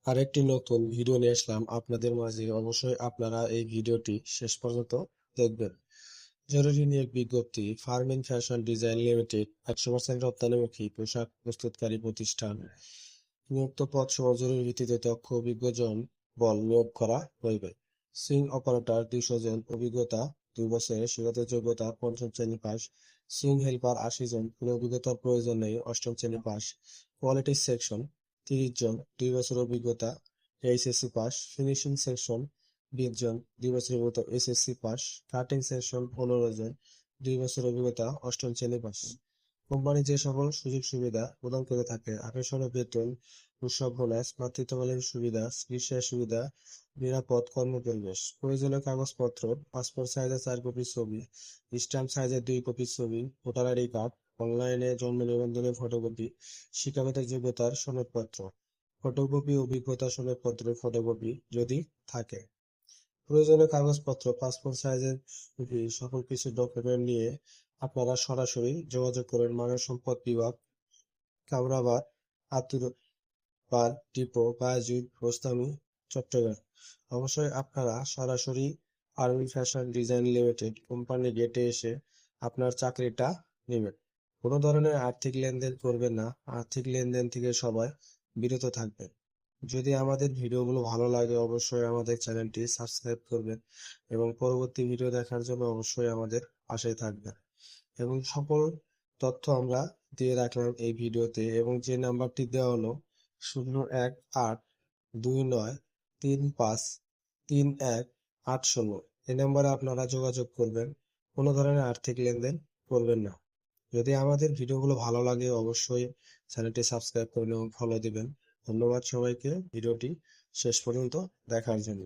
আরেকটি নতুন ভিডিও নিয়ে আসলাম আপনাদের মাঝে। অবশ্যই আপনারা এই ভিডিওটি শেষ পর্যন্ত দেখবেন। জরুরি নিয়োগ বিজ্ঞপ্তি, ফার্মিং ফ্যাশন ডিজাইন লিমিটেড 100% রপ্তানিমুখী পোশাক প্রস্তুতকারী প্রতিষ্ঠান। নিয়োক্ত পদ সহ জরুরি ভিত্তিতে দক্ষ অভিজ্ঞ জন বল নিয়োগ করা হইবে। সুইং অপারেটর 200 জন, অভিজ্ঞতা 2 বছরের, শিক্ষাগত যোগ্যতা পঞ্চম শ্রেণী পাস। সুইং হেল্পার 80 জন, কোনো অভিজ্ঞতার প্রয়োজন নেই, অষ্টম শ্রেণী পাস। কোয়ালিটি সেকশন 30 জন, 2 বছর অভিজ্ঞতা, এইচএসসি পাস। ফিনিশিং সেকশন 20 জন, 2 বছর অভিজ্ঞতা, এসএসসি পাস। কাটিং সেকশন 15 জন, 2 বছর অভিজ্ঞতা, অষ্টম শ্রেণী পাস। কোম্পানি যে সকল সুযোগ সুবিধা প্রদান করে থাকে: আকর্ষণীয় বেতন, উৎসব বোনাস, মাতৃত্বকালীন সুবিধা, চিকিৎসা সুবিধা, নিরাপদ কর্মপরিবেশ। প্রয়োজনীয় কাগজপত্র: পাসপোর্ট সাইজের 4 কপি ছবি, স্ট্যাম্প সাইজের 2 কপি ছবি, ভোটার আইডি কার্ড, অনলাইনে জন্ম নিবন্ধনের ফটোকপি, শিক্ষাগত যোগ্যতার সনদপত্র, ফটোকপি, অভিজ্ঞতা সনদপত্রের ফটোকপি যদি থাকে। প্রয়োজনীয় কাগজপত্র: পাসপোর্ট সাইজের কপি। সকল কিছু ডকুমেন্ট নিয়ে আপনারা সরাসরি যোগাযোগ করেন মানব সম্পদ বিভাগ, কামরাবাদ, আতুরবাদ ডিপো, বায়জিদ বোস্তামি, চট্টগ্রাম। অবশ্যই আপনারা সরাসরি আরবি ফ্যাশন ডিজাইন লিমিটেড কোম্পানি গেটে এসে আপনার চাকরিটা নেবেন। কোনো ধরনের আর্থিক লেনদেন করবেন না। আর্থিক লেনদেন থেকে সবাই বিরত থাকবেন। যদি আমাদের ভিডিওগুলো ভালো লাগে অবশ্যই আমাদের চ্যানেলটি সাবস্ক্রাইব করবেন এবং পরবর্তী ভিডিও দেখার জন্য অবশ্যই আমাদের পাশে থাকবেন। এবং সকল তথ্য আমরা দিয়ে রাখলাম এই ভিডিওতে, এবং যে নাম্বারটি দেওয়া হলো 01829353180, এই নাম্বারে আপনারা যোগাযোগ করবেন। কোনো ধরনের আর্থিক লেনদেন করবেন না। যদি আমাদের ভিডিওগুলো ভালো লাগে অবশ্যই চ্যানেলটি সাবস্ক্রাইব করবেন এবং ফলো দিবেন। ধন্যবাদ সবাইকে ভিডিওটি শেষ পর্যন্ত দেখার জন্য।